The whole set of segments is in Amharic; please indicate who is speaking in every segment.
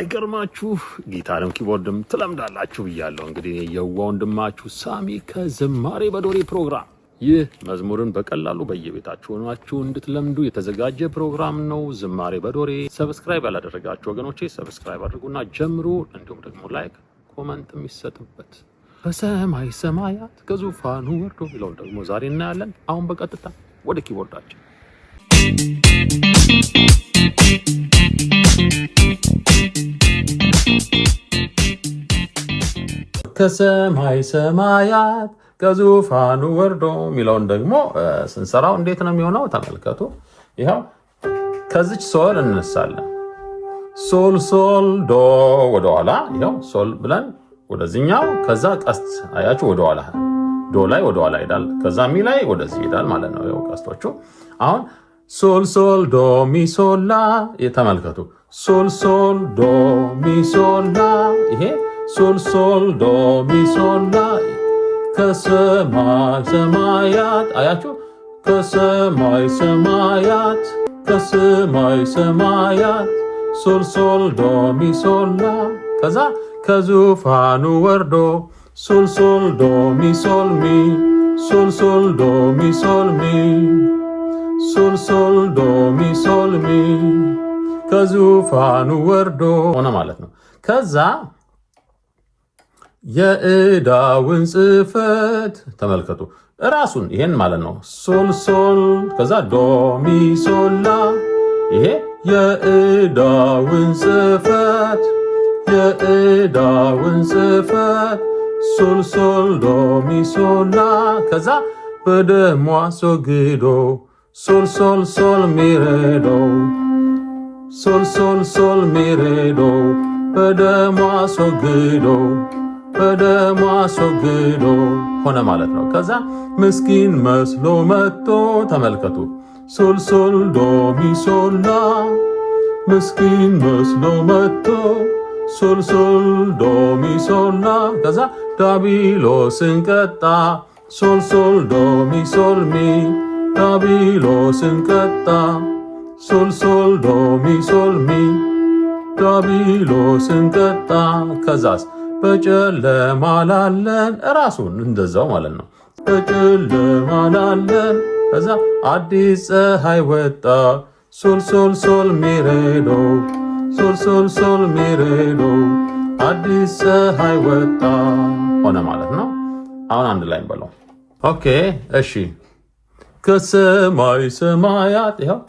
Speaker 1: ባይገርማችሁ ጊታርም ኪቦርድም ትለምዳላችሁ ብያለሁ። እንግዲህ የዋው ወንድማችሁ ሳሚ ከዝማሬ በዶሬ ፕሮግራም። ይህ መዝሙርን በቀላሉ በየቤታችሁ ሆናችሁ እንድትለምዱ የተዘጋጀ ፕሮግራም ነው። ዝማሬ በዶሬ ሰብስክራይብ ያላደረጋችሁ ወገኖቼ ሰብስክራይብ አድርጉና ጀምሩ። እንዲሁም ደግሞ ላይክ ኮሜንት የሚሰጥበት በሰማይ ሰማያት ከዙፋኑ ወርዶ የሚለውን ደግሞ ዛሬ እናያለን። አሁን በቀጥታ ወደ ኪቦርዳችን ከሰማይ ሰማያት ከዙፋኑ ወርዶ የሚለውን ደግሞ ስንሰራው እንዴት ነው የሚሆነው? ተመልከቱ። ይሄው ከዚች ሶል እንነሳለን። ሶል ሶል ዶ ወደ ኋላ፣ ይሄው ሶል ብለን ወደዚህኛው፣ ከዛ ቀስት አያችሁ ወደ ኋላ፣ ዶ ላይ ወደ ኋላ ይሄዳል፣ ከዛ ሚ ላይ ወደዚህ ይሄዳል ማለት ነው። ይሄው ቀስቶቹ አሁን ሶል ሶል ዶ ሚ ሶል ላ፣ ተመልከቱ። ሶል ሶል ዶ ሚ ሶል ላ፣ ይሄ ሶል ሶል ዶ ሚ ሶል ላ። ከሰማይ ሰማያት አያችሁ፣ ከሰማይ ሰማያት ከሰማይ ሰማያት ሶል ሶል ዶ ሚ ሶል ላ። ከዛ ከዙፋኑ ወርዶ ሶል ሶል ዶ ሚ ሶል ሚ፣ ሶል ሶል ዶ ሚ ሶል ሚ፣ ሶል ሶል ዶ ሚ ሶል ሚ። ከዙፋኑ ወርዶ ሆነ ማለት ነው። ከዛ የዕዳውን ጽሕፈት ተመልከቱ። እራሱን ይሄን ማለት ነው። ሶል ሶል ከዛ ዶ ሚ ሶል ላ። ይሄ የዕዳውን ጽሕፈት የዕዳውን ጽሕፈት ሶል ሶል ዶ ሚ ሶል ላ። ከዛ በደሙ አስወግዶ ሶል ሶል ሶል ሚ ሬ ዶ፣ ሶል ሶል ሶል ሚ ሬ ዶ። በደሙ አስወግዶ በደሙ አስወግዶ ሆነ ማለት ነው። ከዛ ምስኪን መስሎ መጥቶ ተመልከቱ። ሶል ሶል ዶ ሚ ሶል ላ። ምስኪን መስሎ መጥቶ ሶል ሶል ዶ ሚ ሶል ላ። ከዛ ዳቢሎስን ቀጣ ሶል ሶል ዶ ሚ ሶል ሚ። ዳቢሎስን ቀጣ ሶል ሶል ዶ ሚ ሶል ሚ። ዳቢሎስን ቀጣ። ከዛስ በጨለማ ላለን እራሱን እንደዛው ማለት ነው። በጨለማ ላለን ከዛ አዲስ ፀሐይ ወጣ ሶል ሶል ሶል ሚ ሬ ዶ፣ ሶል ሶል ሶል ሚ ሬ ዶ። አዲስ ፀሐይ ወጣ ሆነ ማለት ነው። አሁን አንድ ላይ እንበለው። ኦኬ እሺ። ከሰማይ ሰማያት ይኸው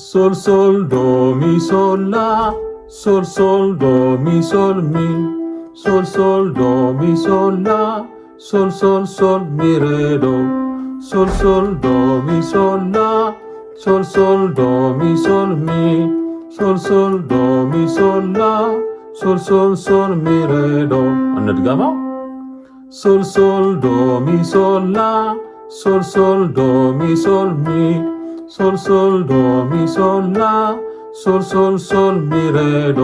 Speaker 1: ሶል ሶል ዶ ሚ ሶል ላ፣ ሶል ሶል ዶ ሚ ሶል ሚ፣ ሶል ሶል ዶ ሚ ሶል ላ። ሶል ሶል ሶል ሚ ሬ ዶ፣ ሶል ሶል ዶ ሚ ሶል ላ። ሶል ሶል ዶ ሚ ሶል ሚ፣ ሶል ሶል ዶ ሚ ሶል ላ። ሶል ሶል ሶል ሚ ሬ ዶ። እንድገማው። ሶል ሶል ዶ ሚ ሶል ላ፣ ሶል ሶል ዶ ሚ ሶል ሚ፣ ሶል ሶል ዶ ሚ ሶል ላ። ሶል ሶል ሶል ሚ ሬ ዶ፣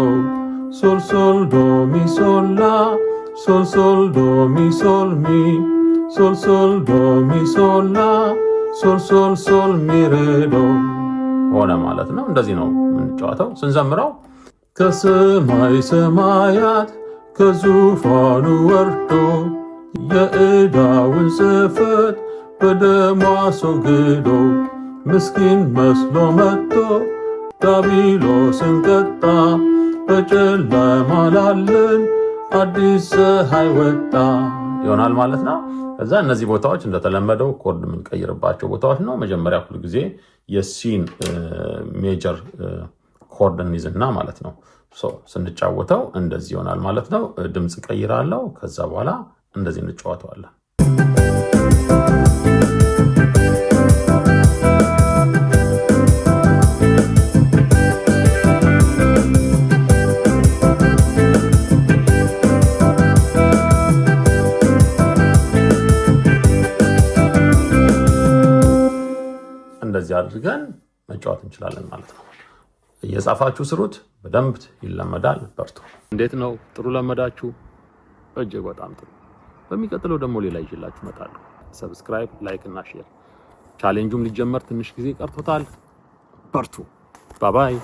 Speaker 1: ሶል ሶል ዶ ሚ ሶል ላ። ሶል ሶል ዶ ሚ ሶል ሚ፣ ሶል ሶል ዶ ሚ ሶል ላ። ሶል ሶል ሶል ሚ ሬ ዶ ሆነ ማለት ነው። እንደዚህ ነው የምንጫወተው ስንዘምረው። ከሰማይ ሰማያት ከዙፋኑ ወርዶ የዕዳውን ጽሕፈት በደሙ አስወግዶ ምስኪን መስሎ መጥቶ ዳቢሎስን ቀጣ። በጨለማ ላለን አዲስ ፀሐይ ወጣ ይሆናል ማለት ነው። ከዛ እነዚህ ቦታዎች እንደተለመደው ኮርድ የምንቀይርባቸው ቦታዎች ነው። መጀመሪያ ሁሉ ጊዜ የሲን ሜጀር ኮርድ እንይዝና ማለት ነው ስንጫወተው እንደዚህ ይሆናል ማለት ነው። ድምፅ ቀይራለሁ። ከዛ በኋላ እንደዚህ እንጫወተዋለን። እንደዚህ አድርገን መጫወት እንችላለን ማለት ነው። እየጻፋችሁ ስሩት፣ በደንብ ይለመዳል። በርቱ። እንዴት ነው? ጥሩ ለመዳችሁ? እጅግ በጣም ጥሩ። በሚቀጥለው ደግሞ ሌላ ይዤላችሁ እመጣለሁ። ሰብስክራይብ፣ ላይክ እና ሼር። ቻሌንጁም ሊጀመር ትንሽ ጊዜ ቀርቶታል። በርቱ። ባይ ባይ።